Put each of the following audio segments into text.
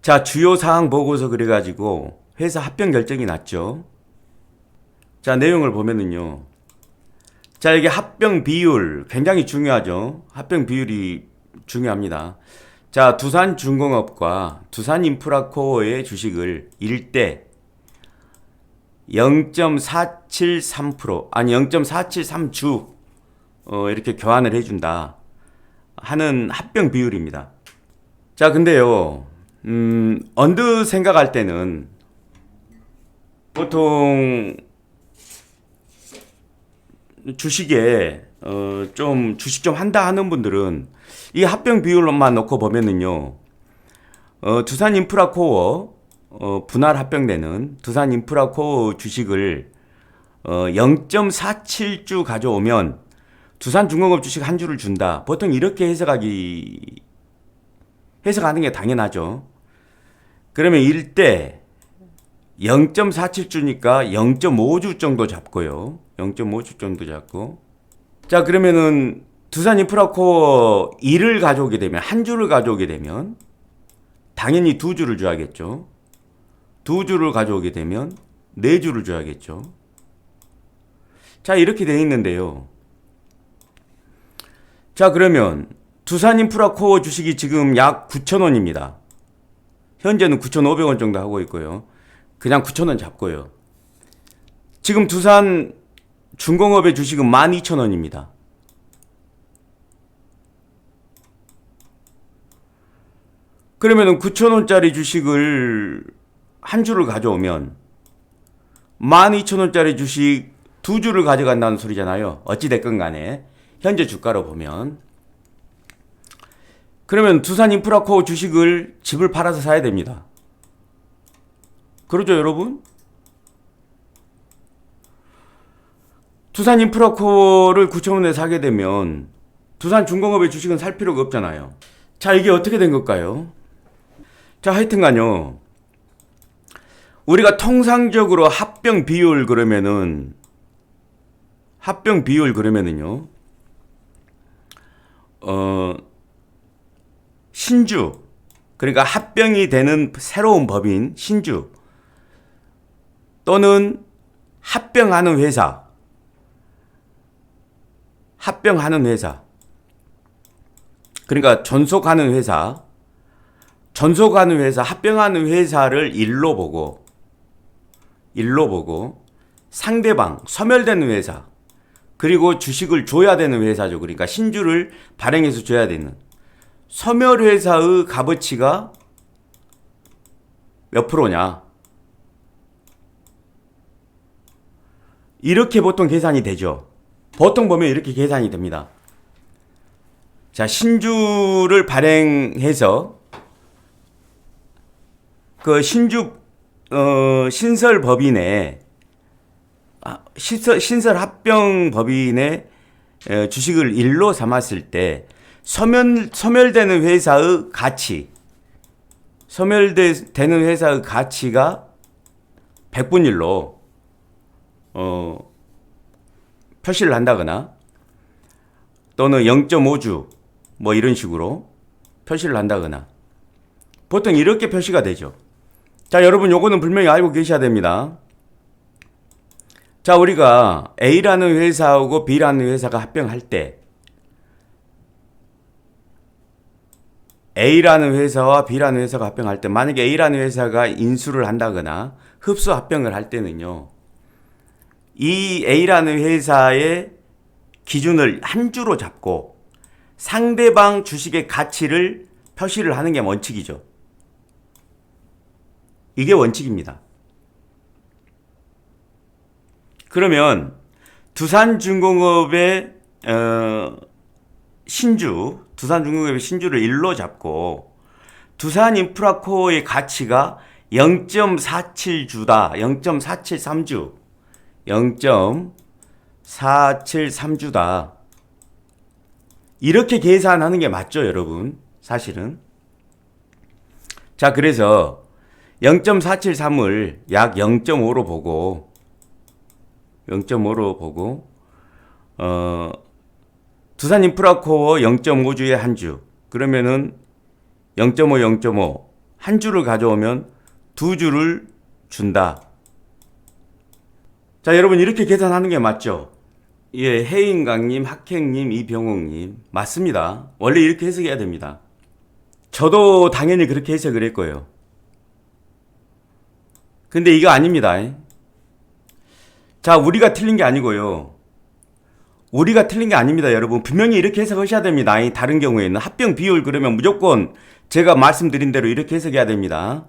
자, 주요 사항 보고서 그래가지고 회사 합병 결정이 났죠. 자, 내용을 보면은요. 자, 이게 합병 비율 굉장히 중요하죠. 합병 비율이 중요합니다. 자, 두산중공업과 두산인프라코어의 주식을 1대 0.473% 아니 0.473주 이렇게 교환을 해준다 하는 합병 비율입니다. 자, 근데요, 언뜻 생각할 때는 보통 주식에 주식 좀 한다 하는 분들은 이 합병 비율로만 놓고 보면은요, 두산인프라코어 분할 합병되는 두산인프라코어 주식을 0.47주 가져오면 두산중공업 주식 한 주를 준다. 보통 이렇게 해석하는 게 당연하죠. 그러면 1대 0.47주니까 0.5주 정도 잡고요. 0.5주 정도 잡고. 자, 그러면은 두산인프라코어 2를 가져오게 되면, 한 주를 가져오게 되면 당연히 2주를 줘야겠죠. 2주를 가져오게 되면 4주를 줘야겠죠. 자, 이렇게 되어 있는데요. 자, 그러면 두산인프라코어 주식이 지금 약 9,000원입니다. 현재는 9,500원 정도 하고 있고요. 그냥 9,000원 잡고요. 지금 두산중공업의 주식은 12,000원입니다. 그러면 9,000원짜리 주식을 한 주를 가져오면 12,000원짜리 주식 2주를 가져간다는 소리잖아요. 어찌됐건 간에 현재 주가로 보면. 그러면 두산인프라코어 주식을 집을 팔아서 사야 됩니다. 그러죠, 여러분? 두산인프라코어를 9,000원에 사게 되면 두산중공업의 주식은 살 필요가 없잖아요. 자, 이게 어떻게 된 걸까요? 자, 하여튼간요, 우리가 통상적으로 합병 비율 그러면은요, 신주, 그러니까 합병이 되는 새로운 법인 신주 또는 합병하는 회사, 그러니까 전속하는 회사, 합병하는 회사를 일로 보고 상대방, 소멸되는 회사, 그리고 주식을 줘야 되는 회사죠. 그러니까 신주를 발행해서 줘야 되는 소멸회사의 값어치가 몇 프로냐, 이렇게 보통 계산이 되죠. 보통 보면 이렇게 계산이 됩니다. 자, 신주를 발행해서 그 신설 합병 법인의 주식을 일로 삼았을 때 소멸되는 회사의 가치, 소멸되는 회사의 가치가 100분일로 표시를 한다거나 또는 0.5주 뭐 이런 식으로 표시를 한다거나 보통 이렇게 표시가 되죠. 자, 여러분 요거는 분명히 알고 계셔야 됩니다. 자, 우리가 A라는 회사하고 B라는 회사가 합병할 때 A라는 회사와 B라는 회사가 합병할 때 만약에 A라는 회사가 인수를 한다거나 흡수 합병을 할 때는요, 이 A라는 회사의 기준을 한 주로 잡고 상대방 주식의 가치를 표시를 하는 게 원칙이죠. 이게 원칙입니다. 그러면 두산중공업의 신주를 일로 잡고 두산인프라코어의 가치가 0.47주다. 0.473주. 0.473주다. 이렇게 계산하는 게 맞죠, 여러분? 사실은. 자, 그래서 0.473을 약 0.5로 보고 두산인프라코어 0.5주에 한 주. 그러면은 0.5, 한 주를 가져오면 두 주를 준다. 자, 여러분 이렇게 계산하는 게 맞죠? 예, 해인강님, 학행님, 이병옥님 맞습니다. 원래 이렇게 해석해야 됩니다. 저도 당연히 그렇게 해석을 했고요. 근데 이거 아닙니다. 자, 우리가 틀린 게 아니고요. 우리가 틀린 게 아닙니다, 여러분. 분명히 이렇게 해석하셔야 됩니다. 다른 경우에는 합병 비율 그러면 무조건 제가 말씀드린 대로 이렇게 해석해야 됩니다.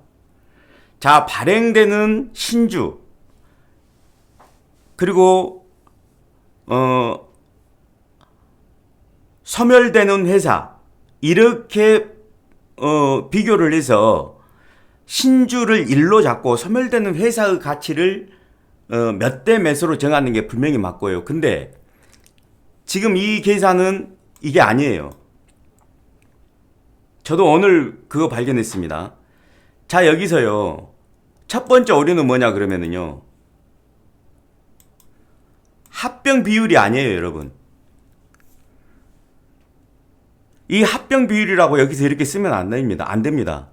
자, 발행되는 신주 그리고 소멸되는 회사 이렇게 비교를 해서 신주를 1로 잡고 소멸되는 회사의 가치를 몇 대 몇으로 정하는 게 분명히 맞고요. 근데 지금 이 계산은 이게 아니에요. 저도 오늘 그거 발견했습니다. 자, 여기서요. 첫 번째 오류는 뭐냐 그러면은요. 합병 비율이 아니에요, 여러분. 이 합병 비율이라고 여기서 이렇게 쓰면 안 됩니다. 안 됩니다.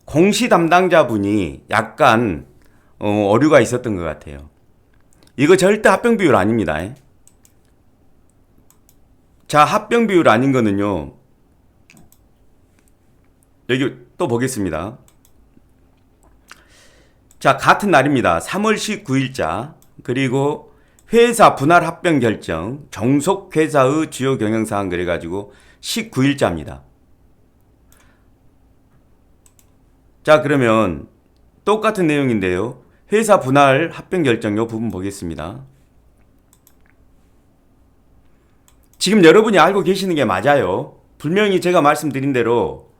공시 담당자분이 약간 오류가 있었던 것 같아요. 이거 절대 합병 비율 아닙니다. 자, 합병 비율 아닌 거는요. 여기 또 보겠습니다. 자, 같은 날입니다. 3월 19일자 그리고 회사 분할 합병 결정 종속 회사의 주요 경영사항 그래가지고 19일자입니다. 자, 그러면 똑같은 내용인데요. 회사 분할 합병 결정 요 부분 보겠습니다. 지금 여러분이 알고 계시는 게 맞아요. 분명히 제가 말씀드린 대로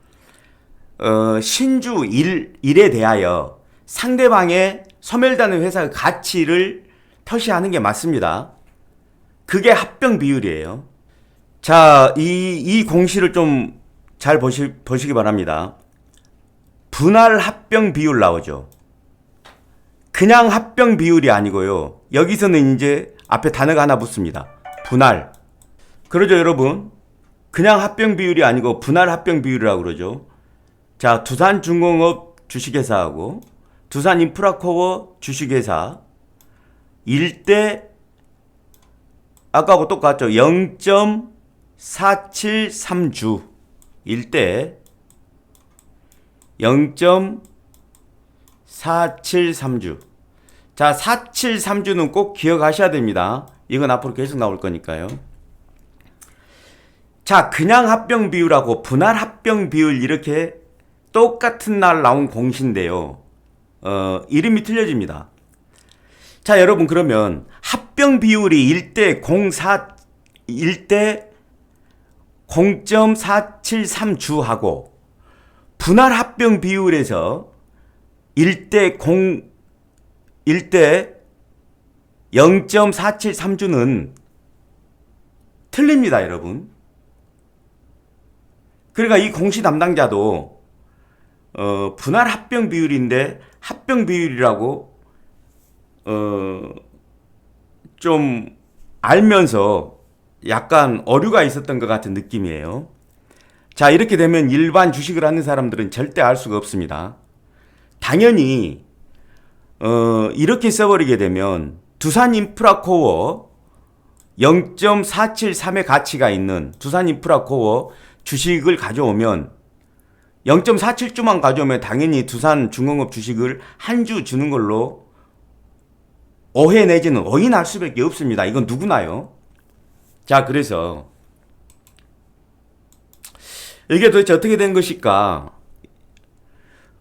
신주 1에 대하여 상대방의 소멸되는 회사의 가치를 표시하는 게 맞습니다. 그게 합병 비율이에요. 자, 이 공시를 좀 잘 보시기 바랍니다. 분할 합병 비율 나오죠. 그냥 합병 비율이 아니고요. 여기서는 이제 앞에 단어가 하나 붙습니다. 분할. 그러죠, 여러분? 그냥 합병 비율이 아니고 분할 합병 비율이라고 그러죠. 자, 두산중공업 주식회사하고 두산인프라코어 주식회사 1대 아까하고 똑같죠. 0.473주 1대 0.473주. 자, 473주는 꼭 기억하셔야 됩니다. 이건 앞으로 계속 나올 거니까요. 자, 그냥 합병 비율하고 분할 합병 비율 이렇게 똑같은 날 나온 공시인데요. 이름이 틀려집니다. 자, 여러분 그러면 합병 비율이 1대 0.473주하고 분할 합병 비율에서 1대 0.473주는 틀립니다, 여러분. 그러니까 이 공시 담당자도 분할 합병 비율인데 합병 비율이라고 좀 알면서 약간 오류가 있었던 것 같은 느낌이에요. 자, 이렇게 되면 일반 주식을 하는 사람들은 절대 알 수가 없습니다. 당연히 이렇게 써버리게 되면 두산인프라코어 0.473의 가치가 있는 두산인프라코어 주식을 가져오면 0.47주만 가져오면 당연히 두산중공업 주식을 한 주 주는 걸로 오해 내지는 오인할 수밖에 없습니다. 이건 누구나요. 자, 그래서 이게 도대체 어떻게 된 것일까?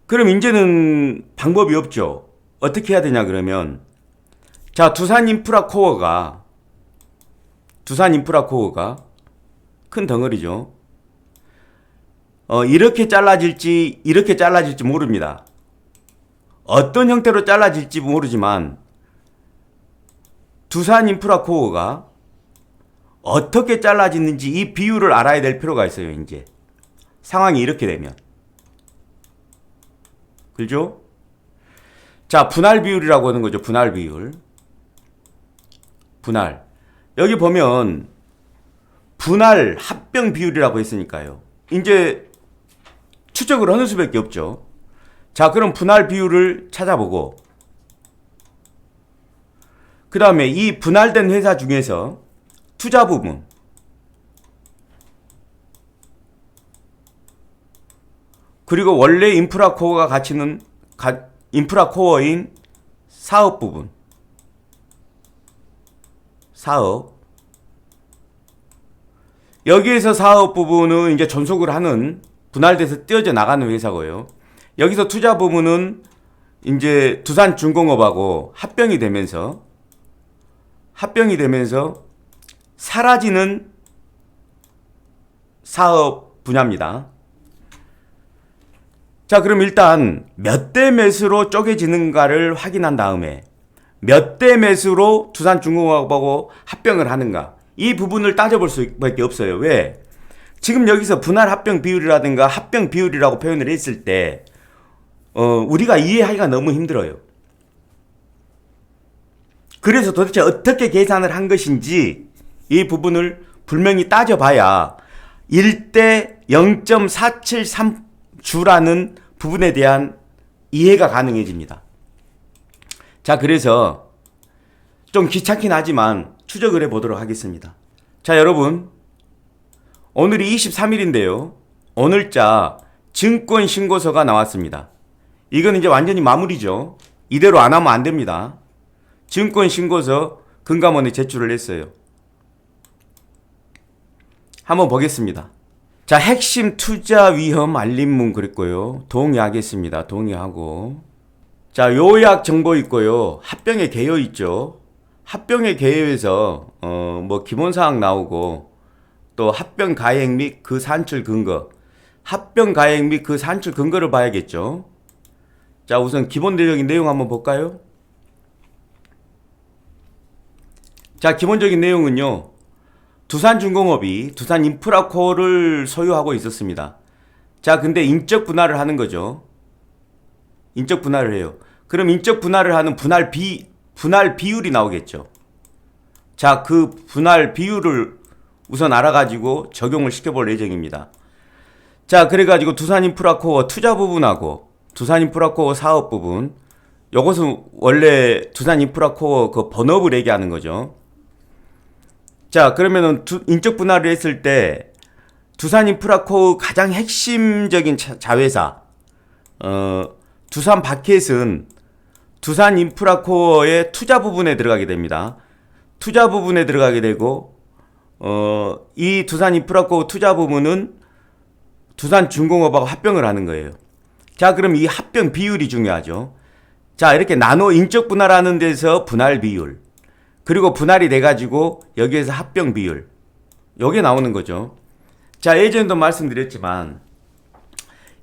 그럼 이제는 방법이 없죠. 어떻게 해야 되냐 그러면 자, 두산인프라코어가 큰 덩어리죠. 이렇게 잘라질지 모릅니다. 어떤 형태로 잘라질지 모르지만 두산인프라코어가 어떻게 잘라지는지 이 비율을 알아야 될 필요가 있어요. 이제 상황이 이렇게 되면 그죠? 자, 분할 비율이라고 하는 거죠. 분할 비율. 분할. 여기 보면 분할 합병 비율이라고 했으니까요. 이제 추적을 하는 수밖에 없죠. 자, 그럼 분할 비율을 찾아보고, 그 다음에 이 분할된 회사 중에서 투자 부분, 그리고 원래 인프라 코어가 가치는 인프라 코어인 사업 부분, 사업. 여기에서 사업 부분은 이제 전속을 하는 분할돼서 띄어져 나가는 회사고요. 여기서 투자 부분은 이제 두산중공업하고 합병이 되면서 사라지는 사업 분야입니다. 자, 그럼 일단 몇 대 매수로 쪼개지는가를 확인한 다음에 몇 대 매수로 두산중공업하고 합병을 하는가, 이 부분을 따져볼 수밖에 없어요. 왜? 지금 여기서 분할 합병 비율이라든가 합병 비율이라고 표현을 했을 때 우리가 이해하기가 너무 힘들어요. 그래서 도대체 어떻게 계산을 한 것인지 이 부분을 분명히 따져봐야 1대 0.473주라는 부분에 대한 이해가 가능해집니다. 자, 그래서 좀 귀찮긴 하지만 추적을 해보도록 하겠습니다. 자, 여러분, 오늘이 23일인데요. 오늘자 증권신고서가 나왔습니다. 이건 이제 완전히 마무리죠. 이대로 안 하면 안 됩니다. 증권신고서 금감원에 제출을 했어요. 한번 보겠습니다. 자, 핵심 투자 위험 알림문 그랬고요. 동의하겠습니다. 동의하고. 자, 요약 정보 있고요. 합병의 개요 있죠. 합병의 개요에서 뭐 기본사항 나오고, 또 합병 가액 및 그 산출 근거, 합병 가액 및 그 산출 근거를 봐야겠죠. 자, 우선 기본적인 내용 한번 볼까요? 자, 기본적인 내용은요, 두산중공업이 두산인프라코어를 소유하고 있었습니다. 자, 근데 인적 분할을 하는 거죠. 인적 분할을 해요. 그럼 인적 분할을 하는 분할 비율이 나오겠죠. 자, 그 분할 비율을 우선 알아가지고 적용을 시켜볼 예정입니다. 자, 그래가지고 두산인프라코어 투자 부분하고 두산인프라코어 사업 부분, 요것은 원래 두산인프라코어 그 본업을 얘기하는 거죠. 자, 그러면은 인적 분할을 했을 때 두산인프라코어 가장 핵심적인 자회사 두산바켓은 두산인프라코어의 투자 부분에 들어가게 됩니다. 투자 부분에 들어가게 되고 이 두산인프라코어 투자 부분은 두산중공업하고 합병을 하는 거예요. 자, 그럼 이 합병 비율이 중요하죠. 자, 이렇게 나눠 인적 분할하는 데서 분할 비율, 그리고 분할이 돼가지고 여기에서 합병 비율, 요게 나오는 거죠. 자, 예전에도 말씀드렸지만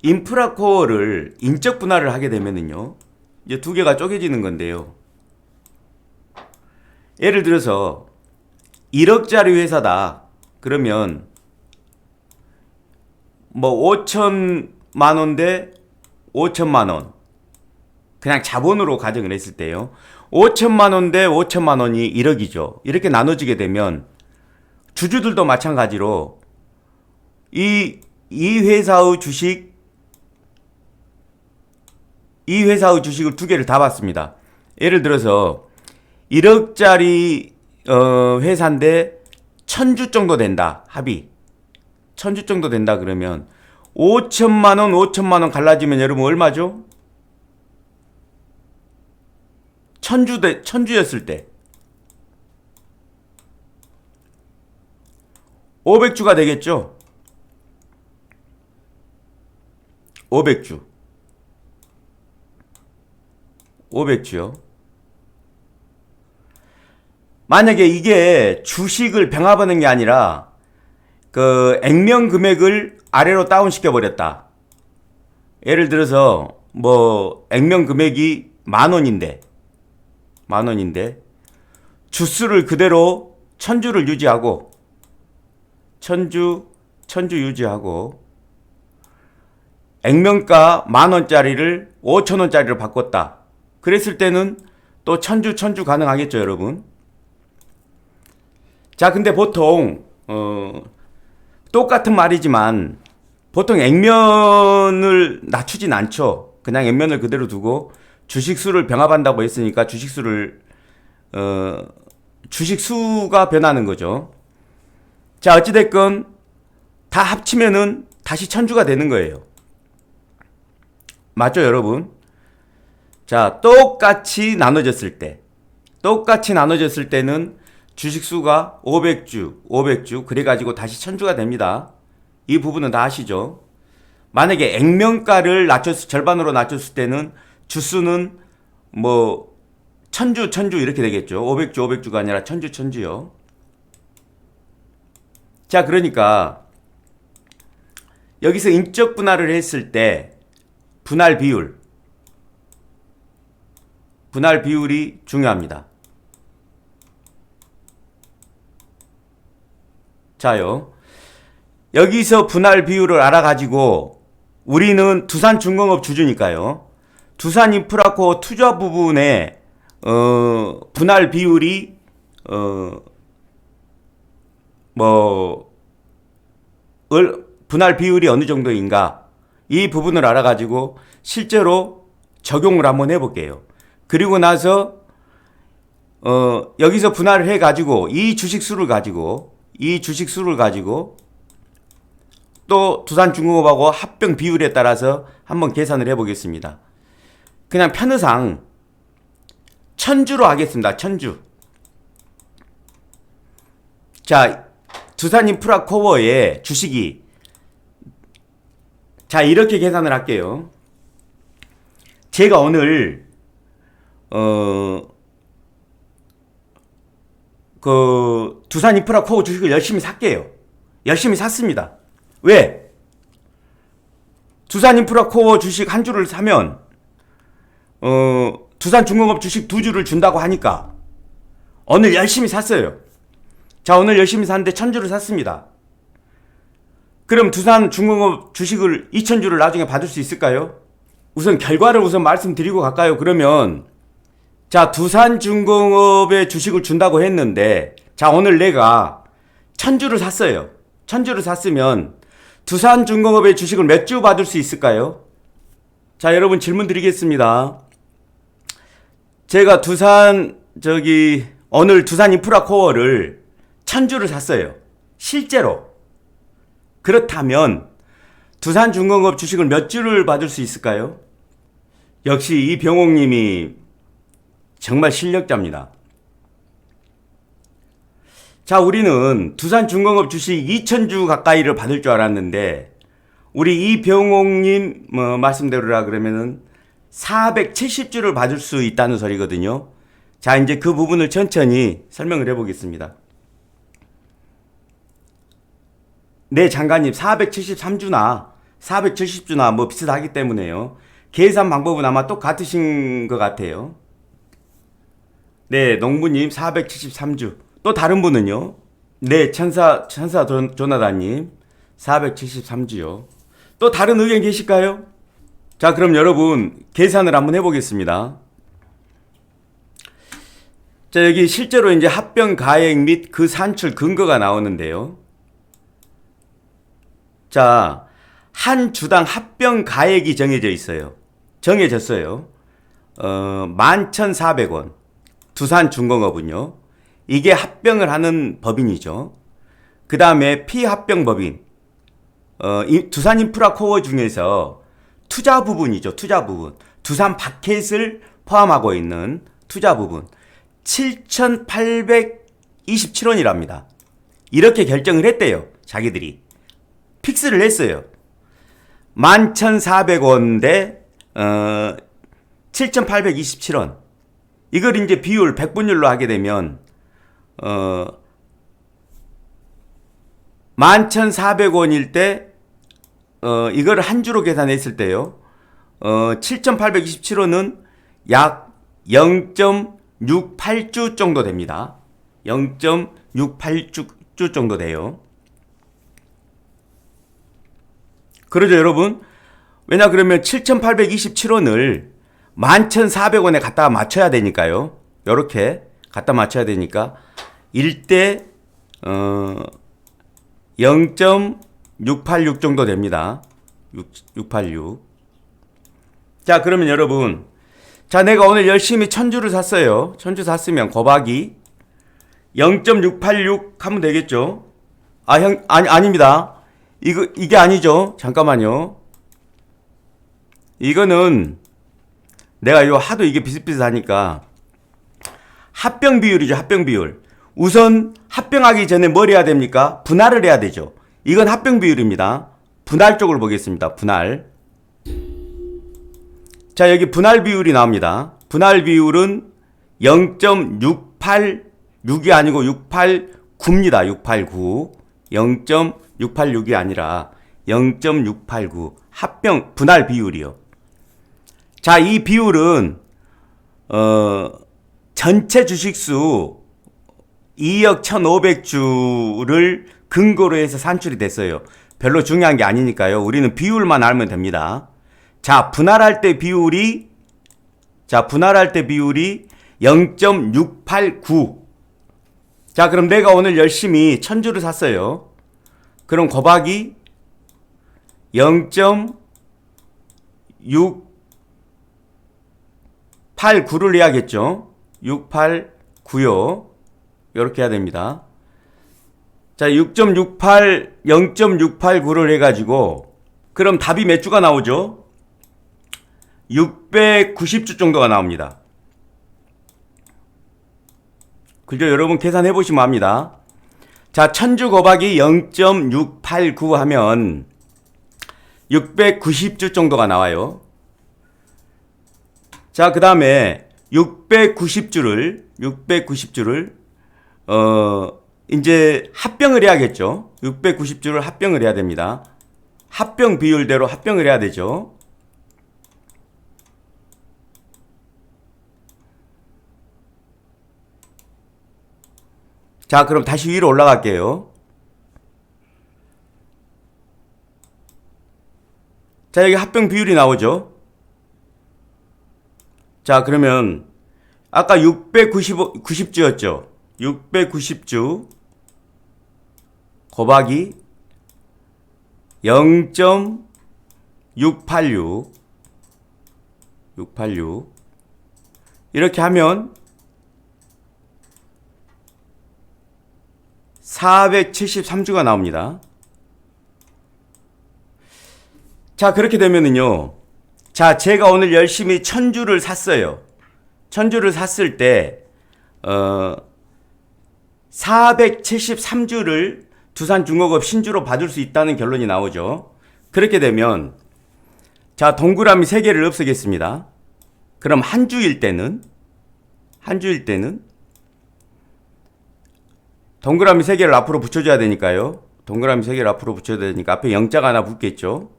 인프라코어를 인적 분할을 하게 되면은요, 이제 두 개가 쪼개지는 건데요. 예를 들어서 1억짜리 회사다. 그러면 뭐 5천만 원 대 5천만 원, 그냥 자본으로 가정을 했을 때요, 5천만 원 대 5천만 원이 1억이죠. 이렇게 나눠지게 되면 주주들도 마찬가지로 이 회사의 주식을 두 개를 다 받습니다. 예를 들어서 1억짜리 회사인데 1000주 정도 된다. 합의 1000주 정도 된다. 그러면 5천만 원 5천만 원 갈라지면 여러분 얼마죠? 1000주였을 때 500주가 되겠죠? 500주요. 만약에 이게 주식을 병합하는 게 아니라 그 액면 금액을 아래로 다운시켜 버렸다. 예를 들어서 뭐 액면 금액이 만 원인데 주수를 그대로 1000주를 유지하고 1000주 유지하고 액면가 만 원짜리를 5천 원짜리로 바꿨다. 그랬을 때는 또 1000주 가능하겠죠, 여러분. 자, 근데 보통 똑같은 말이지만 보통 액면을 낮추진 않죠. 그냥 액면을 그대로 두고 주식수를 병합한다고 했으니까 주식수가 변하는 거죠. 자, 어찌됐건 다 합치면은 다시 1000주가 되는 거예요. 맞죠, 여러분? 자, 똑같이 나눠졌을 때는 주식수가 500주, 그래가지고 다시 1000주가 됩니다. 이 부분은 다 아시죠? 만약에 액면가를 절반으로 낮췄을 때는 주수는 뭐 1000주 이렇게 되겠죠. 500주가 아니라 1000주요. 자, 그러니까 여기서 인적 분할을 했을 때 분할 비율이 중요합니다. 자요. 여기서 분할 비율을 알아가지고 우리는 두산중공업 주주니까요. 두산인프라코어 투자 부분에 분할 비율이 분할 비율이 어느 정도인가 이 부분을 알아가지고 실제로 적용을 한번 해볼게요. 그리고 나서 여기서 분할을 해가지고 이 주식수를 가지고 또 두산중공업하고 합병 비율에 따라서 한번 계산을 해보겠습니다. 그냥 편의상 1000주로 하겠습니다. 1000주. 자, 두산인프라코어의 주식이 자, 이렇게 계산을 할게요. 제가 오늘 두산인프라코어 주식을 열심히 살게요. 열심히 샀습니다. 왜? 두산인프라코어 주식 한 주를 사면 두산중공업 주식 2주를 준다고 하니까 오늘 열심히 샀어요. 자, 오늘 열심히 샀는데 1000주를 샀습니다. 그럼 두산중공업 주식을 2000주를 나중에 받을 수 있을까요? 우선 결과를 말씀드리고 갈까요? 그러면 자, 두산중공업의 주식을 준다고 했는데 자, 오늘 내가 1000주를 샀어요. 1000주를 샀으면 두산중공업의 주식을 몇 주 받을 수 있을까요? 자, 여러분 질문 드리겠습니다. 제가 오늘 두산인프라코어를 1000주를 샀어요. 실제로. 그렇다면 두산중공업 주식을 몇 주를 받을 수 있을까요? 역시 이병옥님이 정말 실력자입니다. 자, 우리는 두산중공업 주식 2000주 가까이를 받을 줄 알았는데 우리 이병옥님 말씀대로라 그러면은 470주를 받을 수 있다는 소리거든요. 자, 이제 그 부분을 천천히 설명을 해보겠습니다. 네, 장관님 473주나 470주나 뭐 비슷하기 때문에요. 계산 방법은 아마 똑같으신 것 같아요. 네, 농부님 473주. 또 다른 분은요? 네, 천사 조나단님 473주요. 또 다른 의견 계실까요? 자, 그럼 여러분 계산을 한번 해보겠습니다. 자, 여기 실제로 이제 합병 가액 및 그 산출 근거가 나오는데요. 자, 한 주당 합병 가액이 정해졌어요. 11,400원. 두산중공업은요. 이게 합병을 하는 법인이죠. 그 다음에 피합병 법인. 두산인프라코어 중에서 투자 부분이죠. 투자 부분. 두산 바켓을 포함하고 있는 투자 부분. 7,827원이랍니다. 이렇게 결정을 했대요. 자기들이. 픽스를 했어요. 11,400원 대 7,827원. 이걸 이제 비율 100분율로 하게 되면 11,400원일 때 이걸 한 주로 계산했을 때요. 7,827원은 약 0.68주 정도 됩니다. 0.68주 정도 돼요. 그러죠, 여러분? 왜냐 그러면 7,827원을 11,400원에 갖다가 맞춰야 되니까요. 요렇게 갖다 맞춰야 되니까 1대 0.68 686 정도 됩니다. 686. 자, 그러면 여러분, 자, 내가 오늘 열심히 1000주를 샀어요. 1000주 샀으면 곱하기 0.686 하면 되겠죠? 아닙니다. 이게 아니죠. 잠깐만요. 이거는 내가 하도 이게 비슷비슷하니까 합병 비율이죠. 합병 비율. 우선 합병하기 전에 뭘 해야 됩니까? 분할을 해야 되죠. 이건 합병 비율입니다. 분할 쪽을 보겠습니다. 분할. 자, 여기 분할 비율이 나옵니다. 분할 비율은 0.686이 아니고 689입니다. 689. 0.686이 아니라 0.689 합병 분할 비율이요. 자, 이 비율은 전체 주식수 2억 1,500주를 근거로 해서 산출이 됐어요. 별로 중요한 게 아니니까요. 우리는 비율만 알면 됩니다. 자, 분할할 때 비율이 0.689. 자, 그럼 내가 오늘 열심히 1000주를 샀어요. 그럼 곱하기 0.689를 해야겠죠. 689요. 이렇게 해야 됩니다. 자, 0.689를 해가지고 그럼 답이 몇 주가 나오죠? 690주 정도가 나옵니다. 그죠? 여러분 계산해 보시면 압니다. 자, 1000주 곱하기 0.689 하면 690주 정도가 나와요. 자, 그 다음에 690주를 이제 합병을 해야겠죠. 690주를 합병을 해야 됩니다. 합병 비율대로 합병을 해야 되죠. 자, 그럼 다시 위로 올라갈게요. 자, 여기 합병 비율이 나오죠. 자, 그러면 아까 690주였죠. 690주 곱하기 0.686 이렇게 하면 473주가 나옵니다. 자, 그렇게 되면은요. 자, 제가 오늘 열심히 1000주를 샀어요. 1000주를 샀을 때 473주를 두산중공업 신주로 받을 수 있다는 결론이 나오죠. 그렇게 되면 자, 동그라미 3개를 없애겠습니다. 그럼 한 주일 때는 동그라미 3개를 앞으로 붙여줘야 되니까요. 동그라미 3개를 앞으로 붙여야 되니까 앞에 0자가 하나 붙겠죠.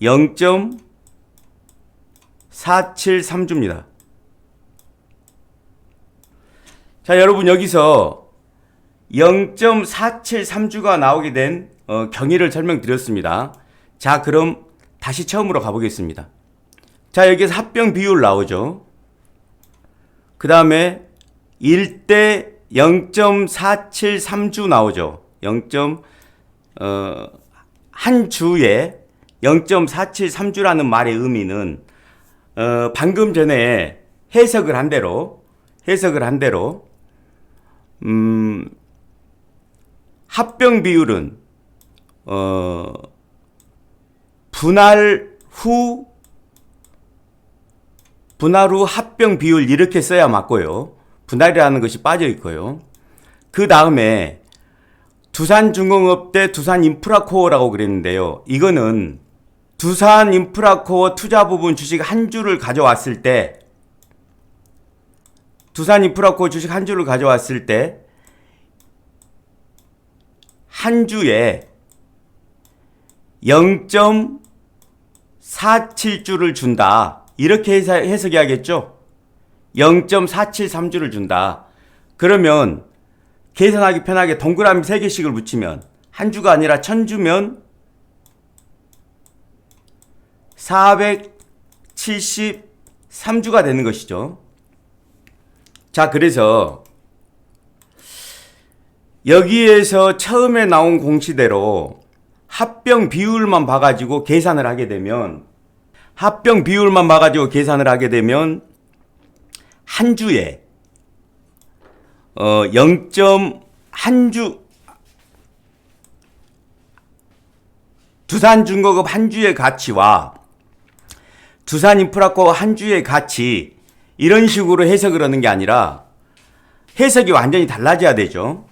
0.473주입니다. 자, 여러분 여기서 0.473주가 나오게 된 경위를 설명드렸습니다. 자, 그럼 다시 처음으로 가보겠습니다. 자, 여기서 합병 비율 나오죠. 그 다음에 1대 0.473주 나오죠. 한 주에 0.473주라는 말의 의미는 방금 전에 해석을 한 대로 합병 비율은 분할 후 합병 비율 이렇게 써야 맞고요. 분할이라는 것이 빠져 있고요. 그 다음에 두산중공업 대 두산인프라코어라고 그랬는데요. 이거는 두산인프라코어 투자 부분 주식 한 주를 가져왔을 때 두산인프라코어 주식 한 주를 가져왔을 때 한 주에 0.47주를 준다. 이렇게 해석해야겠죠? 0.473주를 준다. 그러면 계산하기 편하게 동그라미 3개씩을 붙이면 한 주가 아니라 1000주면 473주가 되는 것이죠. 자, 그래서 여기에서 처음에 나온 공시대로 합병 비율만 봐가지고 계산을 하게 되면 한 주에 0.1주 두산중공업 한 주의 가치와 두산인프라코어 한 주의 가치 이런 식으로 해석을 하는 게 아니라 해석이 완전히 달라져야 되죠.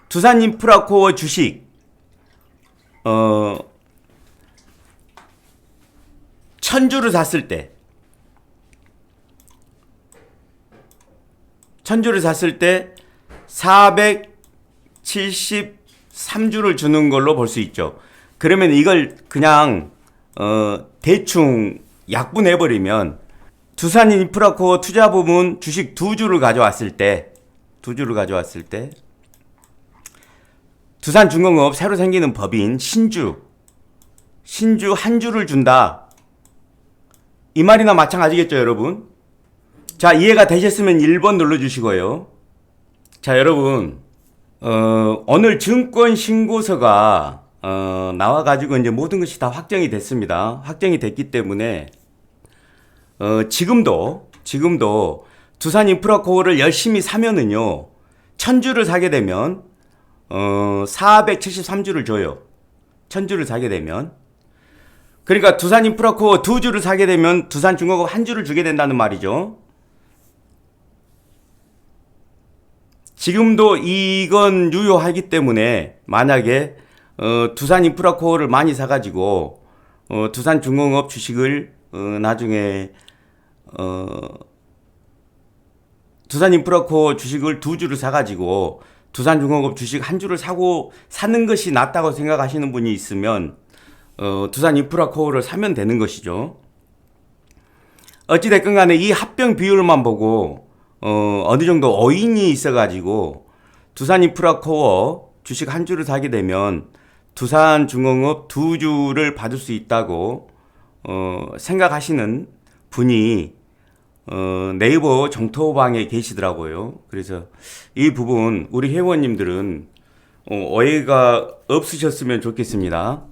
두산인프라코어 주식 1000주를 샀을 때 473주를 주는 걸로 볼 수 있죠. 그러면 이걸 그냥 대충 약분해버리면 두산인프라코어 투자부문 주식 2주를 가져왔을 때 두산중공업 새로 생기는 법인 신주 한 주를 준다. 이 말이나 마찬가지겠죠, 여러분? 자, 이해가 되셨으면 1번 눌러주시고요. 자, 여러분, 오늘 증권 신고서가 나와가지고 이제 모든 것이 다 확정이 됐습니다. 확정이 됐기 때문에 지금도 두산인프라코어를 열심히 사면은요, 1000주를 사게 되면 473주를 줘요. 1000주를 사게 되면. 그러니까 두산인프라코어 2주를 사게 되면 두산중공업 1주를 주게 된다는 말이죠. 지금도 이건 유효하기 때문에 만약에 두산인프라코어를 많이 사가지고 두산중공업 주식을 나중에 두산인프라코어 주식을 2주를 사가지고 두산중공업 주식 1주를 사는 것이 낫다고 생각하시는 분이 있으면 두산인프라코어를 사면 되는 것이죠. 어찌됐건 간에 이 합병 비율만 보고 어느 정도 어인이 있어가지고 두산인프라코어 주식 1주를 사게 되면 두산중공업 2주를 받을 수 있다고 생각하시는 분이 네이버 정토방에 계시더라고요. 그래서 이 부분 우리 회원님들은 오해가 없으셨으면 좋겠습니다.